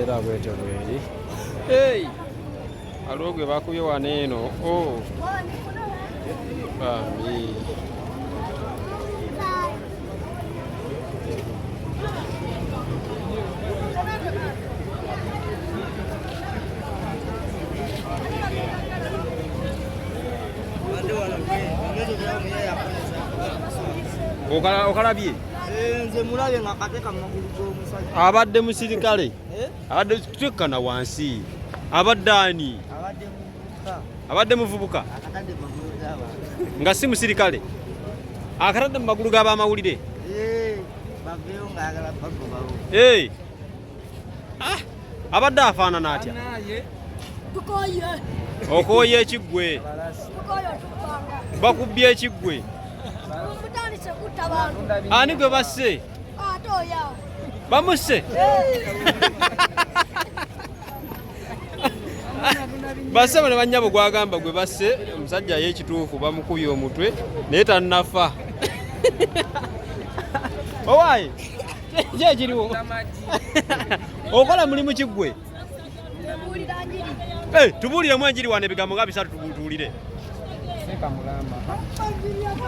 embeera bwetyo bweri. Hey! Waliwo gwe bakubye wano eno. Oh! Bambi. Okalabye? Nze mulabe nga kateka magulu g'omusajja. Abadde musirikale? Abadde tuteekana wansi. Abadde ani? Abadde muvubuka. Akatadde magulu g'abantu. Nga si musirikale? Akatadde mu magulu g'abamawulire? Baveeyo ng'ayagala bagobawo. Abadde afaanana atya? Okooye ekiggwe. Bakubbye ekiggwe. Ani gwe basse? Bamusse? Basse bano bannyabo gwagamba gwe basse omusajja y'ekituufu bamukubye omutwe naye tannafa. Owaaye kyekiriwo okola mulimu kiggwe? Tubuuliremu enjiri wano ebigambo nga bisatu tubuulire.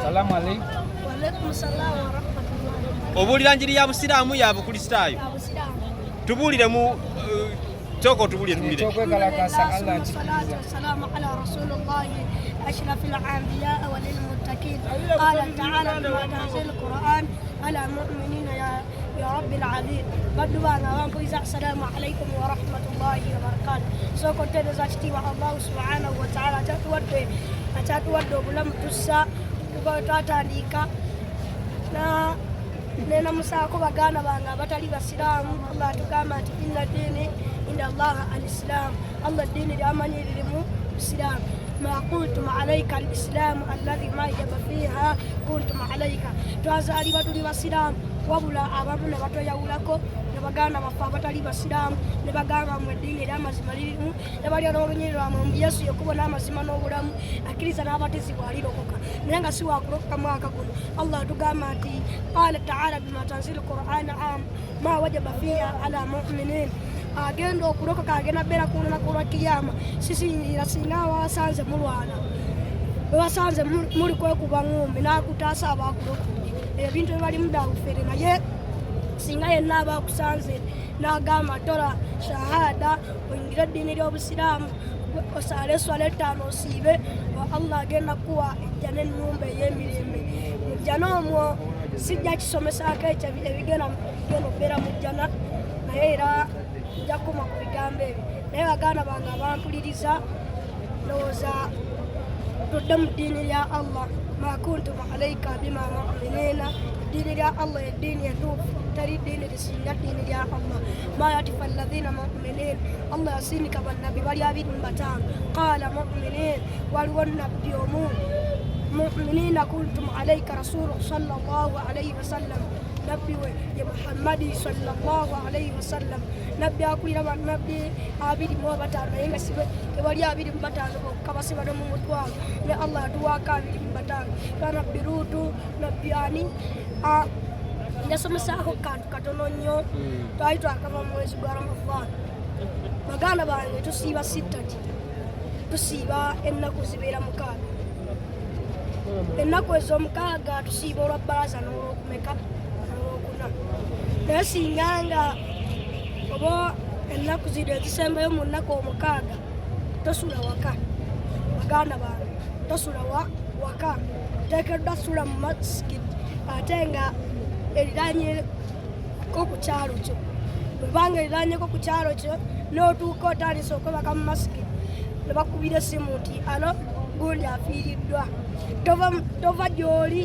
Salamu alaikum. Walaikum salam wa rahmatullah. Obuulira njiri ya Busiraamu ya Bukristaayo? Tubuuliremu toko tubuulire. Tokwekalakasa Allah nchikiriza. Salamu ala rasulillah ashrafil anbiya wal muttaqin. Qala ta'ala bima tanzil Qur'an ala mu'minina ya rabbil alamin. Badu bana wangu iza assalamu alaikum wa rahmatullahi wa barakatuh. So kontene za chitiwa Allah subhanahu wa ta'ala atatuwadde obulamu tussa twatandika na nena musaako baganda bange abatali basiraamu. Allah atugamba nti inna dini inda allaha alislam. Allah dini lyamanyi lirimu islam. ma kuntum alaika alislamu alladhi ma yaba fiha kuntum alaika. Twazaalibwa tuli basiraamu wabula abantu ne batoyawulako ne baganda baffe abatali basiraamu ne bagamba mu eddiini ery'amazima lirimu ne balya n'olunyirira mu Yesu yekubo n'amazima n'obulamu akkiriza n'abatizibwa alirokoka naye nga si wakulokoka mwaka guno. Allah atugamba nti qala ta'ala bima tanzilu Qur'ana ma wajaba fiha ala mu'minin. Agenda okulokoka agenda beera ku lunaku lwa kiyama sisingira singa wasanze mulwana wasanze muli kwekuba ng'ombe n'akutaasa abakulokodde ebintu ebibalimu byabufere naye singa yenna abakusanze n'agamba tola shahada oyingire eddiini ly'obusiraamu osaale eswala ettaano osiibe Allah agenda kuwa ejjana ennyumba ey'emirembe. Mu jjana omwo sijja kisomesaako ekyo ebigenda okubeera mu jjana naye era nja kukoma ku bigambo ebyo. Naye baganda bange abampuliriza ndowooza tudde mu ddiini lya Allah ma kuntum alaika bima mu'minina. Ddiini lya Allah eddiini entuufu teri ddiini lisinga ddiini lya Allah. ma yatifa alladhina mu'minin. Allah yasindika bannabbi bali 25. Qala mu'minin waliwo nabbi omu mu'minina kuntum alaika rasulu sallallahu alayhi wasallam. Nabbi we ye Muhammadi sallallahu alayhi wasallam. Nabbi akulira bannabbi 25 naye nga sibe tebali 25 bokka basibadde mu mutwalo ne Allah atuwaako 25. Nabbi Luutu nabbi ani yasomesaako kantu katono nnyo twali twakava mu mwezi gwa Ramadhan. Baganda bange tusiiba sittati tusiiba ennaku zibeera 6. Ennaku ez'omukaaga tusiiba olwa bbalaza n'olwokumeka naye singanga oba ennaku zino ezisembayo mu nnaku omukaaga tosula waka. Baganda bange tosula waka oteekeddwa sula mu masikiti ate nga eriranyeko ku kyalo kyo. Bwebanga eriranyeko ku kyalo kyo n'otuuka otandisa okwebaka mu masikiti ne bakubira essimu nti alo gundi afiiriddwa. Tova gy'oli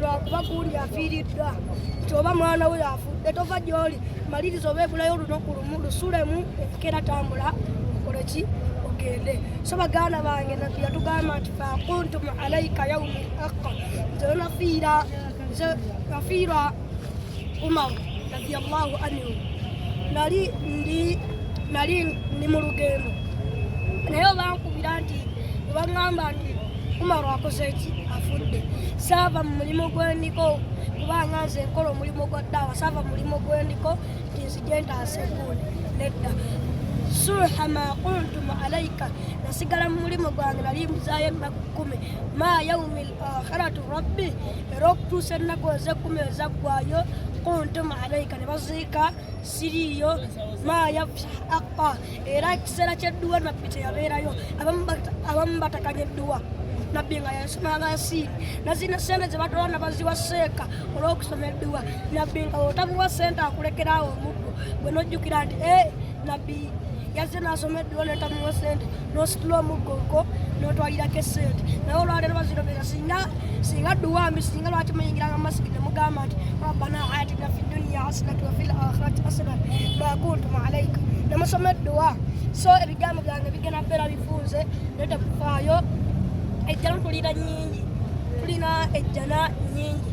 lwakuba gundi afiiriddwa nti oba mwana we afudde tova gy'oli maliriza oba ebulayo olunaku lumu lusulemu ekera tambula okoleki ogende. So baganda bange nabbi yatugamba nti fa kuntum alaika yaumi lhaqa. Nze nafiirwa Umar radiyallahu anhu. Nali ndi mu lugendo naye obankubira nti obaŋŋamba nti Umar akoze eki afudde. Saava mu mulimu gw'endiko kubanga nze nkola omulimu gwa ddaawa. Saava mu mulimu gw'endiko nti nzije ntaase gundi nedda suha ma qultum alayka nasigala mulimo gwange nali mbuzayo ennaku 10 ma yaumi al-akhiratu rabbi era okutuusa ennaku ez'ekkumi ezaggwayo qultum alayka ne baziika siriyo ma yafhaqa era ekiseera ky'edduwa nabbi teyabeerayo abamu batakanya edduwa nabbi nga yasomanga yasiiri nazina sente ze batola nabaziwa seeka olw'okusoma edduwa nabbi nga otamuwa sente akulekerawo omuddo gwe nojjukira nti nabbi yazze n'asoma edduwa netamuwa sente n'ositula omuggo ogwo n'otwalirako esente naye olwaleero bazirobera singa dduwa mbi singa lwaki muyingiranga mu masiki nemugamba nti rabbana atina fi dunya hasanati wa fil akhirati hasanati ma kuntum alayka nemusoma edduwa so ebigambo byange bigenda kubeera bifunze netekufaayo ejjana tulina nnyingi tulina ejjana nnyingi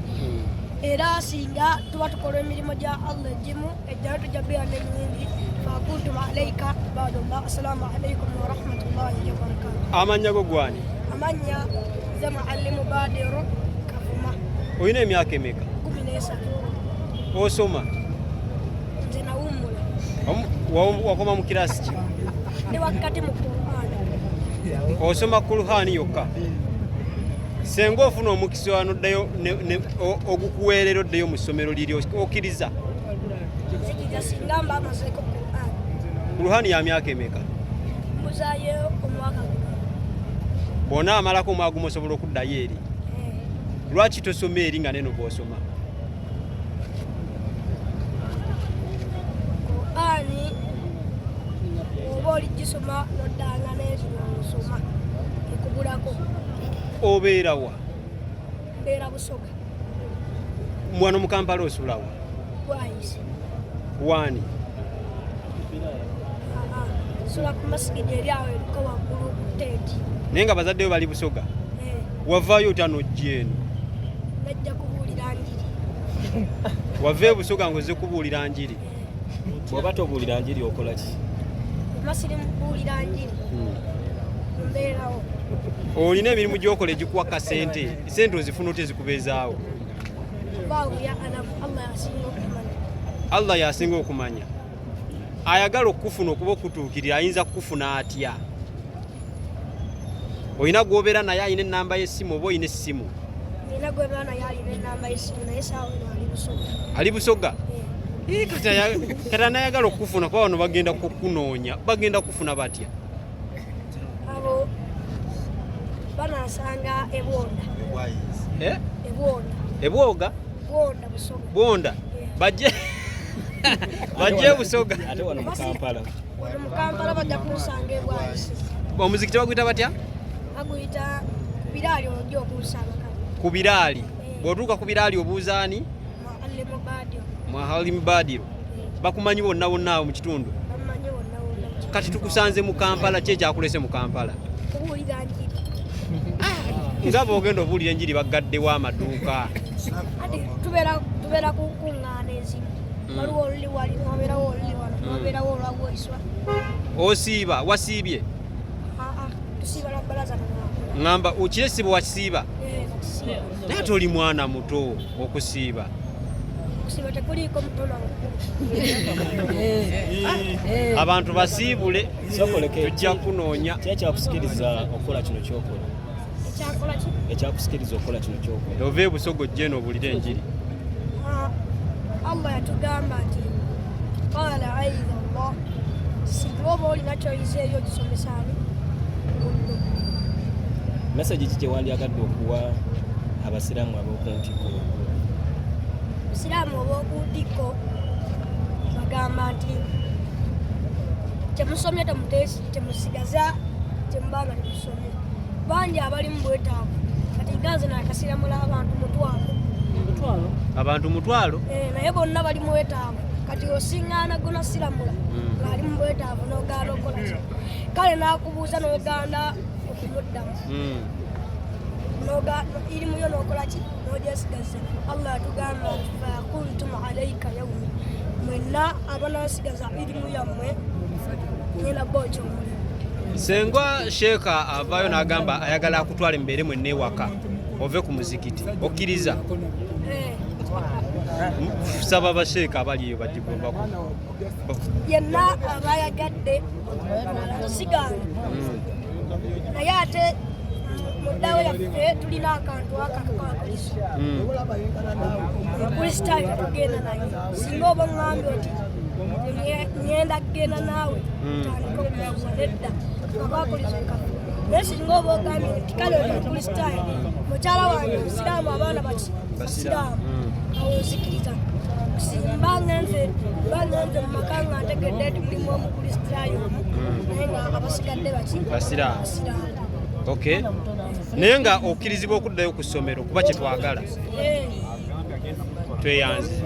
era singa tuba tukola emirimu gya allah egimu ejjana tujja kubeera nennyingi fakuntum alayka ibadallah assalamu alaykum warahmatullahi wabarakatuh. Amanya go gwani? Amanya ze Muallimu Badiru Kavuma. Oyina emyaka emeka? 13. Osoma? Nze nawummula. Wakoma mu kirasi ki? Ndi wakati mu Qur'an. Osoma Qur'an yokka? Senga ofuna omukisa wano ddayo ogukuweerera oddeyo mu ssomero liri okkiriza? Nzikiriza singa mba amazeeko Qur'an. Qur'an ya myaka emeka? Mbuzaayo omwaka guno. Bw'ona amalako omwaka gumu osobola okuddayo eri? Lwaki tosoma eri nga neno bw'osoma? Qur'an oba oligisoma noddanga n'ezino nosoma ekubulako. Obeera wa? Mbeera Busoga. Wano mu Kampala osula wa? Bwayise. Wani? Sula ku masigidi eri awo eriko waggulu ku tteeti. Naye nga bazaddeyo bali Busoga? Wavaayo otya n'ojja eno? Najja kubuulira njiri. Wava e Busoga ng'ozze kubuulira njiri? Bw'oba tobuulira njiri okola ki? Masiri mubuulira njiri. Mbeerawo. Olina emirimu gy'okola egikuwaka sente ozifuna ote zikubeezaawo? Bawuya alamu Allah yasinga okumanya. Allah yasinga okumanya. Ayagala okufuna okuba okutuukirira ayinza kukufuna atya? Olina gw'obeera naye alina ennamba y'essimu oba olina essimu? Nina gwebeera naye alina ennamba y'essimu naye saawa eno ali Busoga. Ali Busoga? Kati anayagala okufuna kuba bano bagenda kukunoonya bagenda kufuna batya? Abo banasanga ebwonda. Ebwonda. Ebwoga? Bwonda Busoga. Bwonda? Bajje Busoga. Ate wano mu Kampala. Wano mu Kampala bajja kunsanga ebwayise. Omuzikiti baguyita batya? Baguyita Biraali ojja okunsanga kale. Ku Biraali? Bw'otuuka ku Biraali obuuza ani? Muallimu Badiru. Muallimu Badiru. Bakumanyi bonna bonna awo mu kitundu? Bamanyi bonna bonna. Kati tukusanze mu Kampala, ki ekyakulese mu Kampala? Kubuulira njiri. Nga bw'ogenda obuulira enjiri baggaddewo amaduuka. Ati tubeera ku nkuŋŋaana ezimu. Waliwo oluli wali, wabeerawo oluli wano, wabeerawo olwawoliswa. Osiiba? Wasiibye? Tusiiba na bbalaza nanakula. Ngamba okiresiba wakisiiba? Tusiiba. Naye ate oli mwana muto okusiiba. Okusiiba tekuliiko muto na mukulu. Abantu basiibule tujja kunoonya. Ki ekyakusikiriza okukola kino ky'okola? Ekyakola ki? Ekyakusikiriza okukola kino ky'okola? Ova e Busoga ojje eno obuulire enjiri. Allah yatugamba nti qala aidha Allah singa oba olina kyoyizeeyo gisomesa ani? Mesagi ki gyewandyagadde okuwa abasiraamu ab'oku ntikko? Abasiraamu ab'oku ntikko bagamba nti kyemusomye temusigaza kyemubanga temusomye. Bangi abali mu bwetaavu kati ganze nakasiramula abantu mutwalo. Abantu mutwalo? Naye bonna bali mu bwetaavu kati osiŋŋaana gona siramula ng'ali mu bwetaavu n'ogaana okola ki? Kale n'akubuuza n'ogaana okumuddamu. Irimu yo n'okola ki? N'ogyesigaza. Allah yatugamba nti fakuntum alayka yawmi mwenna abanasigaza irimu yammwe ngenda bojja omulimu. Senga Sheeka avaayo n'agamba ayagala akutwale mubeere mwenna ewaka ove ku muzikiti okkiriza? saba basheeka abaliyo bagigombako yenna abayagadde sigana naye ate muddawo yaffe tulina akantu akakakakristo omukristaayo tetugenda naye singa oba oŋŋambye oti ngenda kgenda naawe tandika okuzuza nedda akakristo kafe naye singa oba ogambye nti kale oli omukristaayo mukyala wange musiraamu abaana basiraamu awonzikiriza simba ngenze mu maka nga ntegedde ti mulimu omukristaayo naye nga abasigadde basiraamu okay naye nga okkirizibwa okuddayo ku ssomero kuba kyetwagala tweyanze